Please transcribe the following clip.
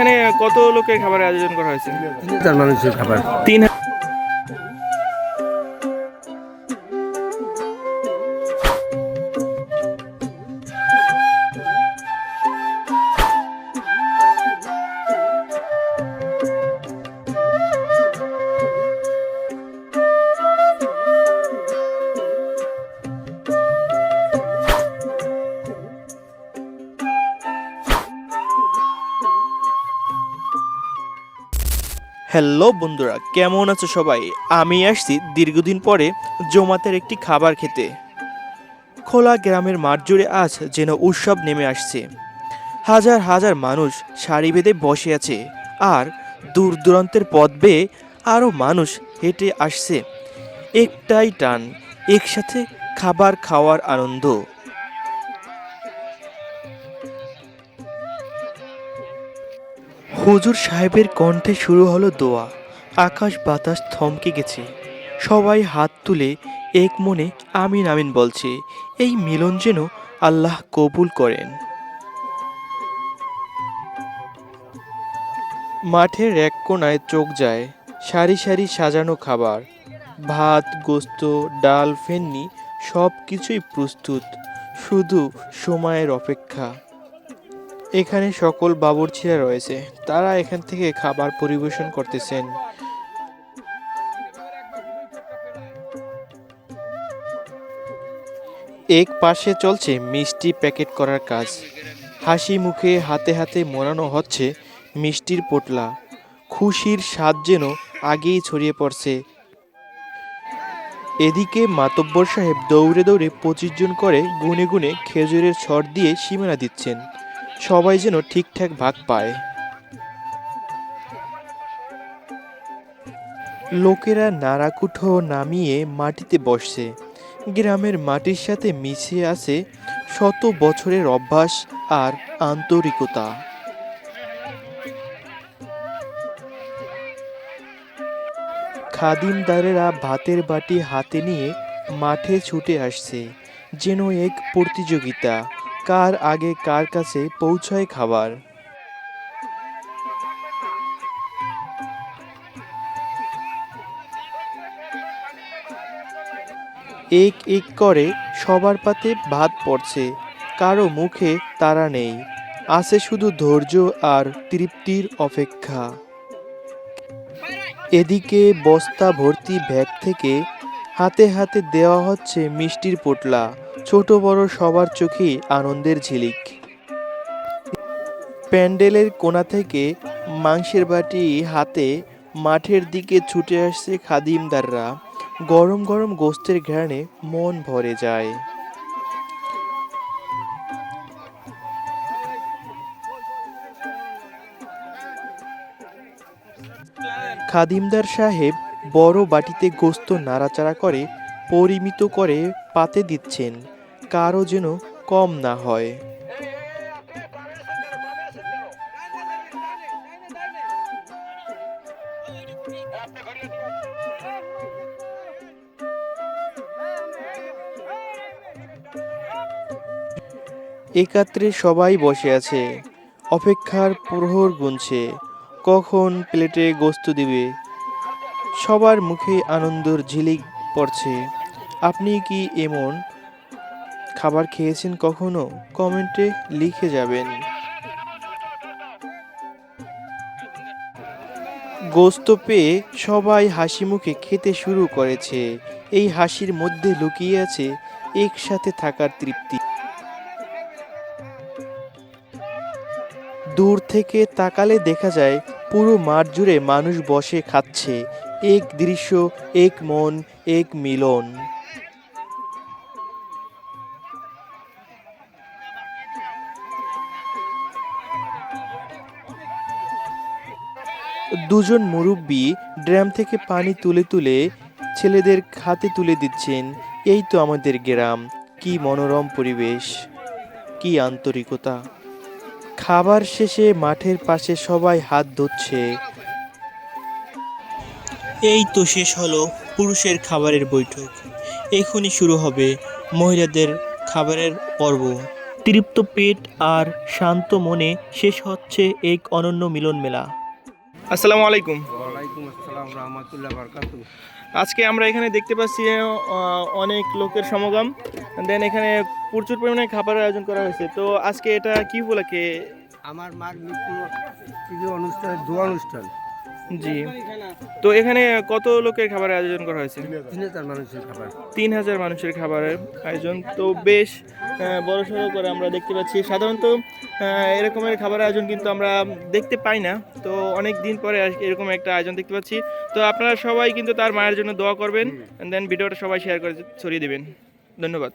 এখানে কত লোকের খাবারের আয়োজন করা হয়েছে? 3000 মানুষের খাবার। 3। হ্যালো বন্ধুরা, কেমন আছো সবাই? আমি আসছি দীর্ঘদিন পরে জমাতের একটি খাবার খেতে। খোলা গ্রামের মাঠ জুড়ে আজ যেন উৎসব নেমে আসছে। হাজার হাজার মানুষ সারি বেঁধে বসে আছে, আর দূর দূরান্তের পথ বেয়ে আরও মানুষ হেঁটে আসছে। একটাই টান, একসাথে খাবার খাওয়ার আনন্দ। হুজুর সাহেবের কণ্ঠে শুরু হলো দোয়া। আকাশ বাতাস থমকে গেছে। সবাই হাত তুলে এক মনে আমিন আমিন বলছে। এই মিলন যেন আল্লাহ কবুল করেন। মাঠের এক কোণায় চোখ যায়, সারি সারি সাজানো খাবার। ভাত, গোস্ত, ডাল, ফেন্নি, সব কিছুই প্রস্তুত, শুধু সময়ের অপেক্ষা। এখানে সকল বাবুর্চিরা রয়েছে, তারা এখান থেকে খাবার পরিবেশন করতেছেন। এক পাশে চলছে মিষ্টি প্যাকেট করার কাজ। হাসি মুখে হাতে হাতে মোড়ানো হচ্ছে মিষ্টির পোটলা। খুশির স্বাদ যেন আগেই ছড়িয়ে পড়ছে। এদিকে মাতব্বর সাহেব দৌড়ে দৌড়ে 25 জন করে গুনে গুনে খেজুরের ছড় দিয়ে সীমানা দিচ্ছেন। সবাই যেন ঠিকঠাক ভাগ পায়। লোকেরা নাড়াকুঠো নামিয়ে মাটিতে বসছে। গ্রামের মাটির সাথে মিশে আছে শত বছরের অভ্যাস আর আন্তরিকতা। খাদিমদারেরা ভাতের বাটি হাতে নিয়ে মাঠে ছুটে আসছে, যেন এক প্রতিযোগিতা, কার আগে কার কাছে পৌঁছায় খাবার। এক এক করে সবার পাতে ভাত পড়ছে, কারো মুখে তাড়া নেই, আছে শুধু ধৈর্য আর তৃপ্তির অপেক্ষা। এদিকে বস্তা ভর্তি ব্যাগ থেকে হাতে হাতে দেওয়া হচ্ছে মিষ্টির পোটলা। ছোট বড় সবার চোখেই আনন্দের ঝিলিক। প্যান্ডেলের কোণা থেকে মাংসের বাটি হাতে মাঠের দিকে ছুটে আসছে খাদিমদাররা। গরম গরম গোশতের ঘ্রাণে মন ভরে যায়। খাদিমদার সাহেব বড় বাটিতে গোশত নাড়াচাড়া করে পরিমিত করে পাতে দিচ্ছেন, কারো যেন কম না হয়। একাত্রে সবাই বসে আছে, অপেক্ষার প্রহর গুনছে, কখন প্লেটে গোশত দিবে। সবার মুখে আনন্দের ঝিলিক পড়ছে। আপনি কি এমন খাবার খেয়েছেন কখনো? কমেন্টে লিখে যাবেন। গোশত পেয়ে সবাই হাসি মুখে খেতে শুরু করেছে। এই হাসির মধ্যে লুকিয়ে আছে একসাথে থাকার তৃপ্তি। দূর থেকে তাকালে দেখা যায় পুরো মাঠ জুড়ে মানুষ বসে খাচ্ছে। এক দৃশ্য, এক মন, এক মিলন। দুজন মুরব্বি ড্রাম থেকে পানি তুলে তুলে ছেলেদের হাতে তুলে দিচ্ছেন। এই তো আমাদের গ্রাম, কি মনোরম পরিবেশ, কি আন্তরিকতা। খাবার শেষে মাঠের পাশে সবাই হাত ধুচ্ছে। এই তো শেষ হলো পুরুষের খাবারের বৈঠক। এখনই শুরু হবে মহিলাদের খাবারের পর্ব। তৃপ্ত পেট আর শান্ত মনে শেষ হচ্ছে এক অনন্য মিলন মেলা। আসসালামু আলাইকুম। ওয়ালাইকুম আসসালাম রহমতুল্লাহ বারকাতু। আজকে আমরা এখানে দেখতে পাচ্ছি অনেক লোকের সমাগম। দেন এখানে প্রচুর পরিমাণে খাবারের আয়োজন করা হয়েছে। তো আজকে এটা কি উপলক্ষে? আমার মার মৃত্যু অনুষ্ঠান দোয়া অনুষ্ঠান জি। তো এখানে কত লোকের খাবারের আয়োজন করা হয়েছে? 3000 মানুষের খাবার। 3000 মানুষের খাবারের আয়োজন তো বেশ বড় সড়ো করে আমরা দেখতে পাচ্ছি। সাধারণত এরকমের খাবারের আয়োজন কিন্তু আমরা দেখতে পাই না। তো অনেক দিন পরে এরকম একটা আয়োজন দেখতে পাচ্ছি। তো আপনারা সবাই কিন্তু তার মায়ের জন্য দোয়া করবেন। দেন ভিডিওটা সবাই শেয়ার করে ছড়িয়ে দেবেন। ধন্যবাদ।